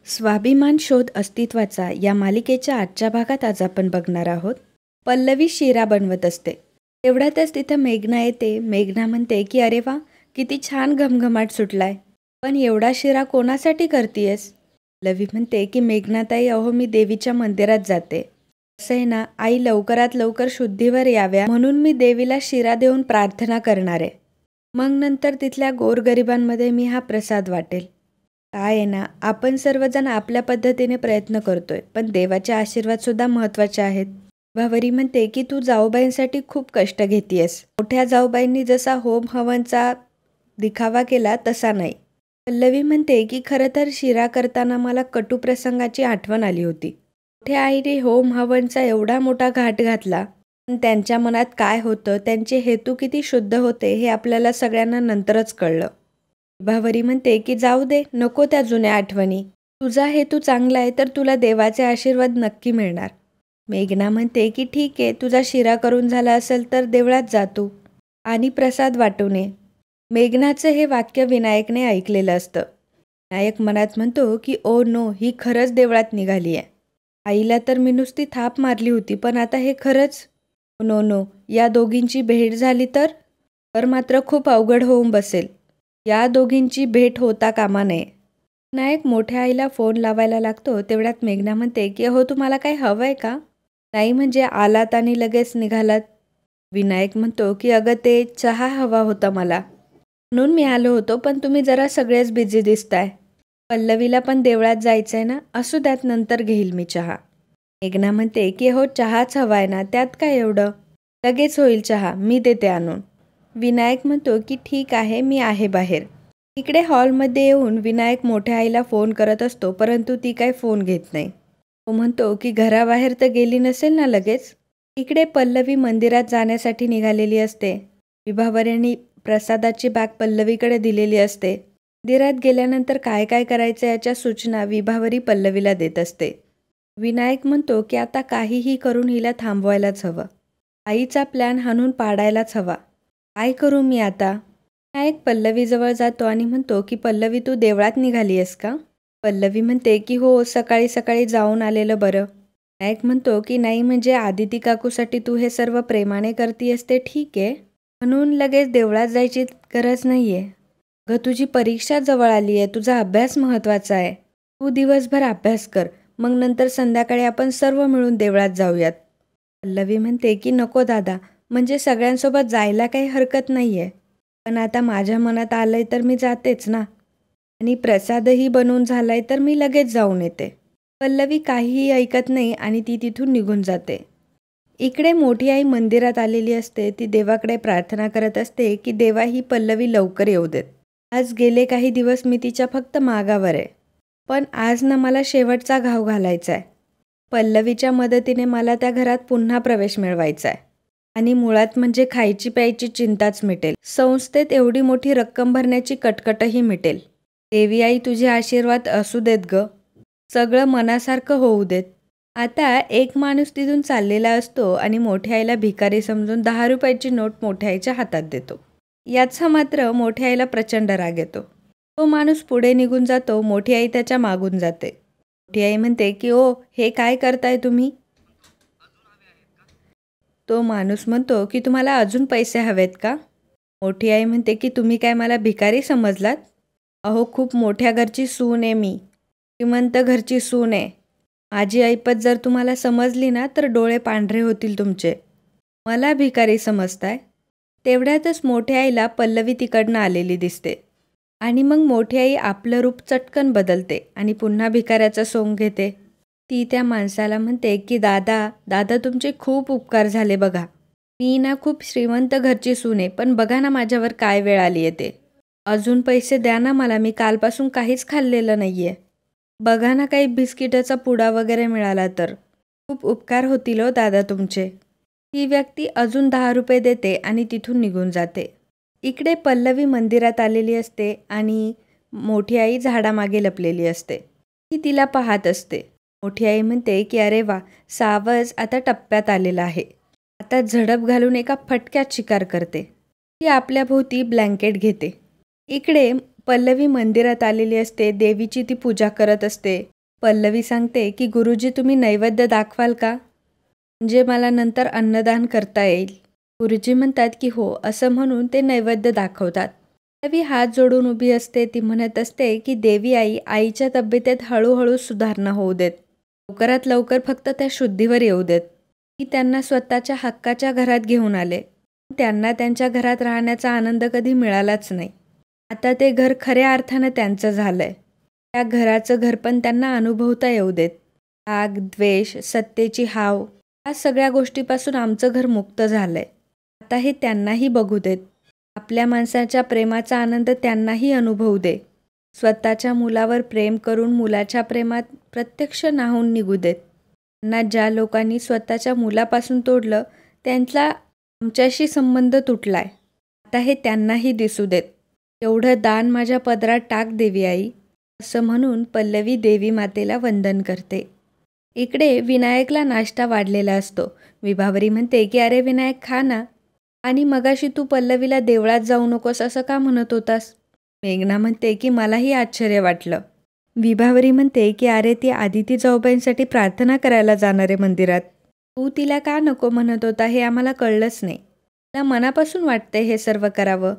स्वाभिमान शोध अस्तित्वाचा या मालिकेच्या आजच्या भागात आज आपण बघणार आहोत. पल्लवी शिरा बनवत असते. तेवढ्यातच तिथं मेघना येते. मेघना म्हणते की अरे वा, किती छान घमघमाट सुटलाय, पण एवढा शिरा कोणासाठी करतीयस? पल्लवी म्हणते की मेघनाताई, अहो मी देवीच्या मंदिरात जाते. असं आहे ना, आई लवकरात लवकर शुद्धीवर याव्या म्हणून मी देवीला शिरा देऊन प्रार्थना करणार आहे. मग नंतर तिथल्या गोरगरिबांमध्ये मी हा प्रसाद वाटेल. काय आहे ना, आपण सर्वजण आपल्या पद्धतीने प्रयत्न करतोय, पण देवाचे आशीर्वाद सुद्धा महत्त्वाचे आहेत. भावरी म्हणते की तू जाऊबाईंसाठी खूप कष्ट घेतीयस. मोठ्या जाऊबाईंनी जसा होम हवनचा दिखावा केला तसा नाही. पल्लवी म्हणते की खरं तर शिरा करताना मला कटू प्रसंगाची आठवण आली होती. मोठ्या आईने होम हवनचा एवढा मोठा घाट घातला, पण त्यांच्या मनात काय होतं, त्यांचे हेतू किती शुद्ध होते हे आपल्याला सगळ्यांना नंतरच कळलं. भावरी म्हणते की जाऊ दे, नको त्या जुन्या आठवणी. तुझा हेतू चांगला आहे तर तुला देवाचे आशीर्वाद नक्की मिळणार. मेघना म्हणते की ठीक आहे, तुझा शिरा करून झाला असेल तर देवळात जा तू आणि प्रसाद वाटून ये. मेघनाचं हे वाक्य विनायकने ऐकलेलं असतं. विनायक मनात म्हणतो की ओ नो, ही खरंच देवळात निघाली आहे. आईला तर मी नुसती थाप मारली होती, पण आता हे खरंच. नो नो, या दोघींची भेट झाली तर मात्र खूप अवघड होऊन बसेल. या दोघींची भेट होता कामा नये. विनायक मोठ्या आईला फोन लावायला लागतो. तेवढ्यात मेघना म्हणते की अहो, तुम्हाला काही हवंय का? नाही म्हणजे आलात आणि लगेच निघालात. विनायक म्हणतो की अगं, ते चहा हवा होता मला, म्हणून मी आलो होतो, पण तुम्ही जरा सगळेच बिझी दिसताय. पल्लवीला पण देवळात जायचंय ना, असू द्यात, नंतर घेईल मी चहा. मेघना म्हणते की हो, चहाच हवाय ना, त्यात काय एवढं, लगेच होईल चहा, मी देते आणून. विनायक म्हणतो की ठीक आहे, मी आहे बाहेर. इकडे हॉलमध्ये येऊन विनायक मोठ्या आईला फोन करत असतो, परंतु ती काय फोन घेत नाही. तो म्हणतो की घराबाहेर तर गेली नसेल ना लगेच. इकडे पल्लवी मंदिरात जाण्यासाठी निघालेली असते. विभावऱ्यांनी प्रसादाची बॅग पल्लवीकडे दिलेली असते. मंदिरात गेल्यानंतर काय काय करायचं याच्या सूचना विभावरी पल्लवीला देत असते. विनायक म्हणतो की आता काहीही करून हिला थांबवायलाच हवं. आईचा प्लॅन हाणून पाडायलाच हवा. काय करू मी आता? विनायक पल्लवीजवळ जातो आणि म्हणतो की पल्लवी, तू देवळात निघाली आहेस का? पल्लवी म्हणते की हो, सकाळी सकाळी जाऊन आलेलं बरं. विनायक म्हणतो की नाही म्हणजे आदिती काकूसाठी तू हे सर्व प्रेमाने करतीयस ते ठीक आहे, म्हणून लगेच देवळात जायची गरज नाही आहे. अगं, तुझी परीक्षा जवळ आली आहे, तुझा अभ्यास महत्त्वाचा आहे. तू दिवसभर अभ्यास कर, मग नंतर संध्याकाळी आपण सर्व मिळून देवळात जाऊयात. पल्लवी म्हणते की नको दादा, म्हणजे सगळ्यांसोबत जायला काही हरकत नाही आहे, पण आता माझ्या मनात आलंय तर मी जातेच ना, आणि प्रसादही बनवून झालाय तर मी लगेच जाऊन येते. पल्लवी काहीही ऐकत नाही आणि ती तिथून निघून जाते. इकडे मोठी आई मंदिरात आलेली असते. ती देवाकडे प्रार्थना करत असते की देवा, ही पल्लवी लवकर येऊ देत. आज गेले काही दिवस मी तिच्या फक्त मागावर आहे, पण आज ना मला शेवटचा घाव घालायचा आहे. पल्लवीच्या मदतीने मला त्या घरात पुन्हा प्रवेश मिळवायचा आहे, आणि मुळात म्हणजे खायची प्यायची चिंताच मिटेल. संस्थेत एवढी मोठी रक्कम भरण्याची कटकटही मिटेल. देवी आई, तुझे आशीर्वाद असू देत ग, सगळं मनासारखं होऊ देत. आता एक माणूस तिथून चाललेला असतो आणि मोठ्या आईला भिकारी समजून 10 रुपयाची नोट मोठ्या आईच्या हातात देतो. याचा मात्र मोठ्या आईला प्रचंड राग येतो. तो माणूस पुढे निघून जातो. मोठी आई त्याच्या मागून जाते. मोठी आई म्हणते की ओ, हे काय करताय तुम्ही? तो माणूस म्हणतो की तुम्हाला अजून पैसे हवेत का? मोठी आई म्हणते की तुम्ही काय मला भिकारी समजलात? अहो, खूप मोठ्या घरची सून आहे मी, श्रीमंत घरची सून आहे. माझी ऐपत जर तुम्हाला समजली ना तर डोळे पांढरे होतील तुमचे. मला भिकारी समजताय? तेवढ्यातच मोठ्या आईला पल्लवी तिकडनं आलेली दिसते, आणि मग मोठी आई आपलं रूप चटकन बदलते आणि पुन्हा भिकाऱ्याचा सोंग घेते. ती त्या माणसाला म्हणते की दादा दादा, तुमचे खूप उपकार झाले बघा. मी ना खूप श्रीमंत घरची सून आहे, पण बघा ना माझ्यावर काय वेळ आली आहे ते. अजून पैसे द्या ना मला, मी कालपासून काहीच खाल्लेलं नाही आहे. बघा ना, काही बिस्किटाचा पुडा वगैरे मिळाला तर खूप उपकार होतील हो दादा तुमचे. ही व्यक्ती अजून 10 रुपये देते आणि तिथून निघून जाते. इकडे पल्लवी मंदिरात आलेली असते आणि मोठी आई झाडामागे लपलेली असते. ती तिला पाहत असते. मोठी आई म्हणते की अरे वा, सावज आता टप्प्यात आलेला आहे. आता झडप घालून एका फटक्यात शिकार करते. ती आपल्या भोवती ब्लँकेट घेते. इकडे पल्लवी मंदिरात आलेली असते. देवीची ती पूजा करत असते. पल्लवी सांगते की गुरुजी तुम्ही नैवेद्य दाखवाल का? म्हणजे मला नंतर अन्नदान करता येईल. गुरुजी म्हणतात की हो, असं म्हणून ते नैवेद्य दाखवतात. पल्लवी हात जोडून उभी असते. ती म्हणत असते की देवी आई, आईच्या तब्येतीत हळूहळू सुधारणा होऊ देत. लवकरात लवकर फक्त त्या शुद्धीवर येऊ देत. ती त्यांना स्वतःच्या हक्काच्या घरात घेऊन आले. त्यांना त्यांच्या घरात राहण्याचा आनंद कधी मिळालाच नाही. आता ते घर खऱ्या अर्थानं त्यांचं झालंय. त्या घराचं घरपण त्यांना अनुभवता येऊ देत. राग, द्वेष, सत्तेची हाव, या सगळ्या गोष्टीपासून आमचं घर मुक्त झालंय. आता हे त्यांनाही बघू देत. आपल्या माणसाच्या प्रेमाचा आनंद त्यांनाही अनुभवू दे. स्वतःच्या मुलावर प्रेम करून मुलाच्या प्रेमात प्रत्यक्ष न्हाऊन निघू देत. त्यांना ज्या लोकांनी स्वतःच्या मुलापासून तोडलं त्यांचा आमच्याशी संबंध तुटलाय. आता हे त्यांनाही दिसू देत. एवढं दान माझ्या पदरात टाक देवी आई, असं म्हणून पल्लवी देवी मातेला वंदन करते. इकडे विनायकला नाश्ता वाढलेला असतो. विभावरी म्हणते की अरे विनायक खा ना, आणि मगाशी तू पल्लवीला देवळात जाऊ नकोस असं का म्हणत होतास? मेघना म्हणते की मलाही आश्चर्य वाटलं. विभावरी म्हणते की अरे ती आदिती जाऊबाईंसाठी प्रार्थना करायला जाणार आहे मंदिरात. तू तिला का नको म्हणत होता हे आम्हाला कळलंच नाही. तिला मनापासून वाटते हे सर्व करावं,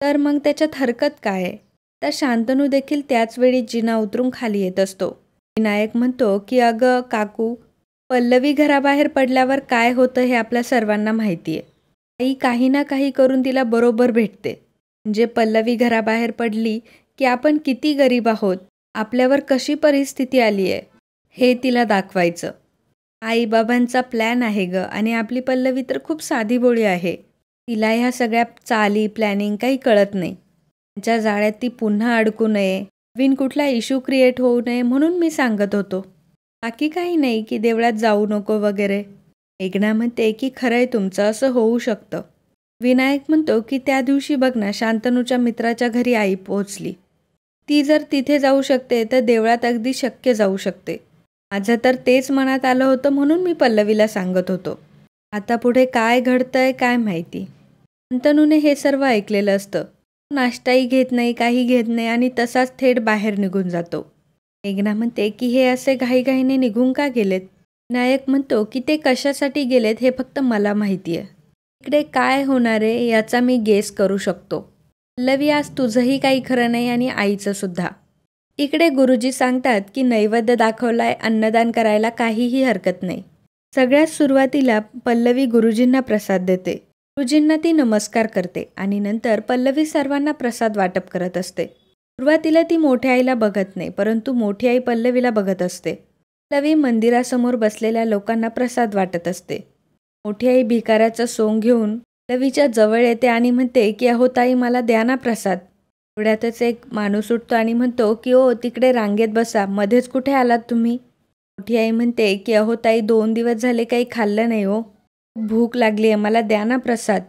तर मग त्याच्यात हरकत काय आहे? तर शांतनू देखील त्याच वेळी जिना उतरून खाली येत असतो. विनायक म्हणतो की अगं काकू, पल्लवी घराबाहेर पडल्यावर काय होतं हे आपल्या सर्वांना माहिती आहे. आई काही ना काही करून तिला बरोबर भेटते. म्हणजे पल्लवी घराबाहेर पडली की आपण किती गरीब आहोत, आपल्यावर कशी परिस्थिती आली आहे हे तिला दाखवायचं. आईबाबांचा प्लॅन आहे ग, आणि आपली पल्लवी तर खूप साधीभोळी आहे. तिला ह्या सगळ्या चाली प्लॅनिंग काही कळत नाही. त्यांच्या जाळ्यात ती पुन्हा अडकू नये, नवीन कुठला इश्यू क्रिएट होऊ नये म्हणून मी सांगत होतो. बाकी काही नाही की देवळात जाऊ नको वगैरे. मेघना म्हणते की खरंय तुमचं, असं होऊ शकतं. विनायक म्हणतो की त्या दिवशी बघ ना, शांतनूच्या मित्राच्या घरी आई पोहोचली. ती जर तिथे जाऊ शकते तर देवळात अगदी शक्य जाऊ शकते. माझं तर तेच मनात आलं होतं म्हणून मी पल्लवीला सांगत होतो. आता पुढे काय घडतंय काय माहिती. शांतनूने हे सर्व ऐकलेलं असतं. नाश्ताही घेत नाही, काही घेत नाही, आणि तसाच थेट बाहेर निघून जातो. मेघना म्हणते की हे असे घाईघाईने निघून का गेलेत? विनायक म्हणतो की ते कशासाठी गेलेत हे फक्त मला माहिती आहे. इकडे काय होणार आहे याचा मी गेस करू शकतो. पल्लवी, आज तुझंही काही खरं नाही आणि आईचं सुद्धा. इकडे गुरुजी सांगतात की नैवेद्य दाखवलाय, अन्नदान करायला काहीही हरकत नाही. सगळ्यात सुरुवातीला पल्लवी गुरुजींना प्रसाद देते. गुरुजींना ती नमस्कार करते आणि नंतर पल्लवी सर्वांना प्रसाद वाटप करत असते. सुरुवातीला ती मोठ्या आईला बघत नाही, परंतु मोठी आई पल्लवीला बघत असते. पल्लवी मंदिरासमोर बसलेल्या लोकांना प्रसाद वाटत असते. मोठी आई भिकाऱ्याचं सोंग घेऊन पल्लवीच्या जवळ येते आणि म्हणते की अहो ताई, मला द्या ना प्रसाद. एवढ्यातच एक माणूस उठतो आणि म्हणतो की ओ तिकडे रांगेत बसा, मध्येच कुठे आलात तुम्ही? मोठी आई म्हणते की अहो ताई, 2 दिवस झाले काही खाल्लं नाही हो, भूक लागली आहे, मला द्या ना प्रसाद.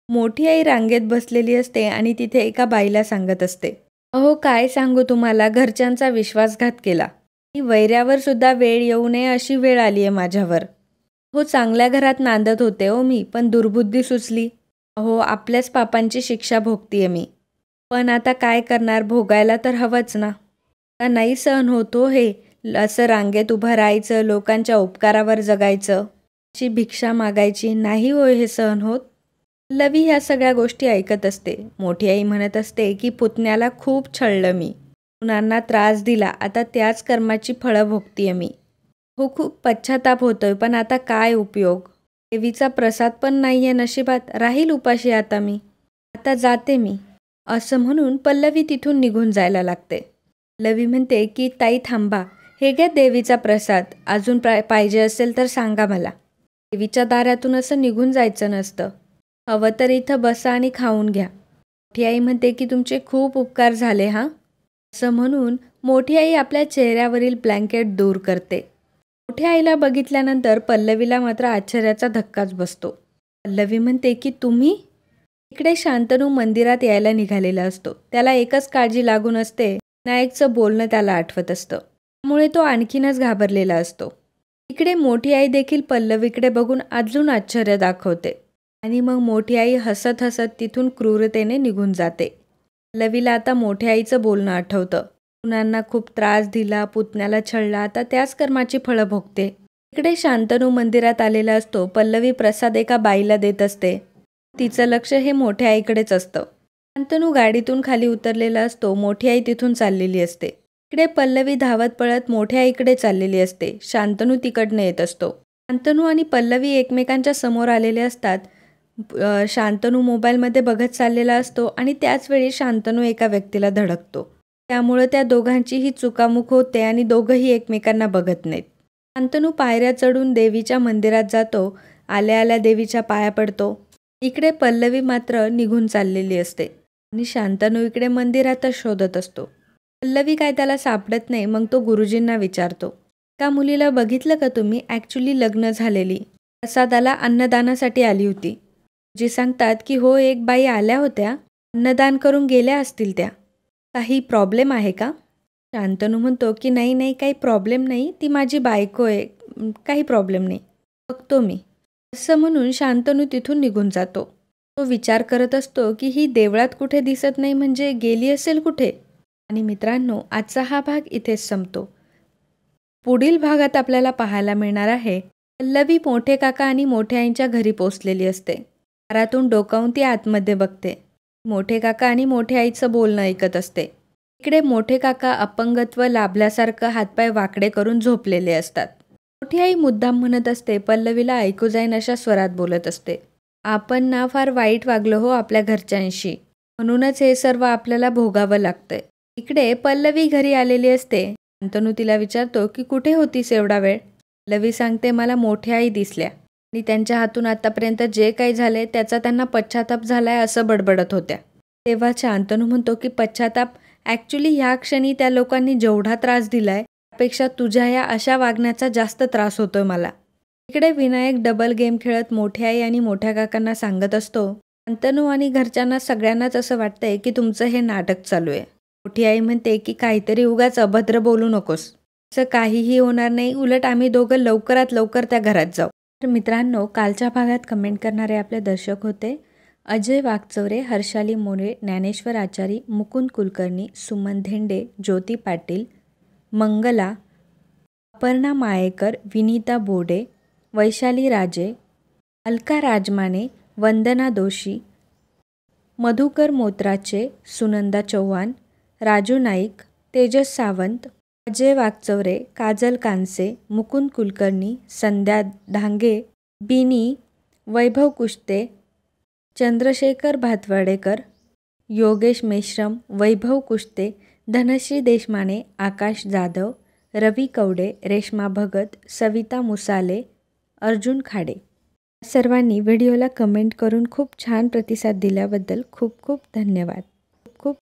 मोठी आई रांगेत बसलेली असते आणि तिथे एका बाईला सांगत असते, अहो काय सांगू तुम्हाला, घरच्यांचा विश्वासघात केला. वैऱ्यावर सुद्धा वेळ येऊ नये अशी वेळ आली आहे माझ्यावर. हो, चांगल्या घरात नांदत होते हो मी, पण दुर्बुद्धी सुचली. अहो, आपल्याच पापांची शिक्षा भोगतीये मी. पण आता काय करणार, भोगायला तर हवंच ना. आता नाही सहन होतो हे, असं रांगेत उभं राहायचं, लोकांच्या उपकारावर जगायचं, अशी भिक्षा मागायची, नाही होय हे सहन होत. पल्लवी ह्या सगळ्या गोष्टी ऐकत असते. मोठी आई म्हणत असते की पुतण्याला खूप छळलं मी, मुलांना त्रास दिला, आता त्याच कर्माची फळं भोगतीये मी. हो, खूप पश्चाताप होतोय, पण आता काय उपयोग. देवीचा प्रसाद पण नाहीये नशिबात, राहील उपाशी आता मी. आता जाते मी, असं म्हणून पल्लवी तिथून निघून जायला लागते. पल्लवी म्हणते की ताई थांबा, हे घ्या देवीचा प्रसाद, अजून पाहिजे असेल तर सांगा मला. देवीच्या दारातून असं निघून जायचं नसतं, हवं तर इथं बसा आणि खाऊन घ्या. मोठी आई म्हणते की तुमचे खूप उपकार झाले हां. असं म्हणून मोठी आई आपल्या चेहऱ्यावरील ब्लँकेट दूर करते. मोठ्या आईला बघितल्यानंतर पल्लवीला मात्र आश्चर्याचा धक्काच बसतो. पल्लवी म्हणते की तुम्ही? इकडे शांतनू मंदिरात यायला निघालेला असतो. त्याला एकच काळजी लागून असते, विनायकचं बोलणं त्याला आठवत असतं. त्यामुळे तो आणखीनच घाबरलेला असतो. इकडे मोठी आई देखील पल्लवीकडे बघून अजून आश्चर्य दाखवते आणि मग मोठी आई हसत हसत तिथून क्रूरतेने निघून जाते. पल्लवीला आता मोठ्या आईचं बोलणं आठवतं. मुलांना खूप त्रास दिला, पुतण्याला छळला, आता त्याच कर्माची फळं भोगते. इकडे शांतनू मंदिरात आलेला असतो. पल्लवी प्रसाद एका बाईला देत असते. तिचं लक्ष हे मोठ्या आईकडेच असतं. शांतनू गाडीतून खाली उतरलेला असतो. मोठी आई तिथून चाललेली असते. इकडे पल्लवी धावत पळत मोठ्या आईकडे चाललेली असते. शांतनू तिकडनं येत असतो. शांतनू आणि पल्लवी एकमेकांच्या समोर आलेले असतात. शांतनू मोबाईलमध्ये बघत चाललेला असतो आणि त्याचवेळी शांतनू एका व्यक्तीला धडकतो. त्यामुळं त्या दोघांचीही चुकामुक होते आणि दोघंही एकमेकांना बघत नाहीत. शांतनू पायऱ्या चढून देवीच्या मंदिरात जातो. आल्या आल्या देवीच्या पाया पडतो. इकडे पल्लवी मात्र निघून चाललेली असते आणि शांतनू इकडे मंदिरातच शोधत असतो. पल्लवी काय त्याला सापडत नाही. मग तो गुरुजींना विचारतो, का मुलीला बघितलं का तुम्ही? ॲक्च्युली लग्न झालेली, प्रसादाला अन्नदानासाठी आली होती. जी सांगतात की हो, एक बाई आल्या होत्या, अन्नदान करून गेल्या असतील त्या. काही प्रॉब्लेम आहे का? शांतनू म्हणतो की नाही नाही, काही प्रॉब्लेम नाही, ती माझी बायको आहे, काही प्रॉब्लेम नाही, बघतो मी. असं म्हणून शांतनू तिथून निघून जातो. तो विचार करत असतो की ही देवळात कुठे दिसत नाही, म्हणजे गेली असेल कुठे. आणि मित्रांनो, आजचा हा भाग इथेच संपतो. पुढील भागात आपल्याला पाहायला मिळणार आहे, पल्लवी मोठे काका आणि मोठ्या आईंच्या घरी पोचलेली असते. दारातून डोकावून ती आतमध्ये बघते. मोठे काका आणि मोठ्या आईचं बोलणं ऐकत असते. इकडे मोठे काका अपंगत्व लाभल्यासारखं हातपाय वाकडे करून झोपलेले असतात. मोठी आई मुद्दाम म्हणत असते, पल्लवीला ऐकू जाईन अशा स्वरात बोलत असते, आपण ना फार वाईट वागलो हो आपल्या घरच्यांशी, म्हणूनच हे सर्व आपल्याला भोगावं लागतंय. इकडे पल्लवी घरी आलेली असते. शांतनू तिला विचारतो की कुठे होतीस एवढा वेळ? पल्लवी सांगते, मला मोठ्या आई दिसल्या आणि त्यांच्या हातून आतापर्यंत जे काही झाले त्याचा त्यांना पश्चाताप झालाय असं बडबडत होत्या. तेव्हा शांतनू म्हणतो की पश्चाताप, ॲक्च्युली ह्या क्षणी त्या लोकांनी जेवढा त्रास दिलाय त्यापेक्षा तुझ्या या अशा वागण्याचा जास्त त्रास होतोय मला. इकडे विनायक डबल गेम खेळत मोठ्या आई आणि मोठ्या काकांना सांगत असतो. शांतनू आणि घरच्यांना सगळ्यांनाच असं वाटतंय की तुमचं हे नाटक चालू आहे. मोठी आई म्हणते की काहीतरी उगाच अभद्र बोलू नकोस, असं काहीही होणार नाही, उलट आम्ही दोघं लवकरात लवकर त्या घरात जाऊ. तर मित्रांनो, कालच्या भागात कमेंट करणारे आपले दर्शक होते अजय वागचौरे, हर्षाली मोरे, ज्ञानेश्वर आचारी, मुकुंद कुलकर्णी, सुमन धेंडे, ज्योती पाटील, मंगला, अपर्णा मायेकर, विनीता बोडे, वैशाली राजे, अलका राजमाने, वंदना दोशी, मधुकर मोत्राचे, सुनंदा चव्हाण, राजू नाईक, तेजस सावंत, अजय वागचौरे, काजल कानसे, मुकुंद कुलकर्णी, संध्या धांगे, बिनी, वैभव कुष्ते, चंद्रशेखर भातवाडेकर, योगेश मेश्रम, वैभव कुष्ते, धनश्री देशमाने, आकाश जाधव, रवी कवडे, रेश्मा भगत, सविता मुसाले, अर्जुन खाडे. सर्वांनी व्हिडिओला कमेंट करून खूप छान प्रतिसाद दिल्याबद्दल खूप खूप धन्यवाद.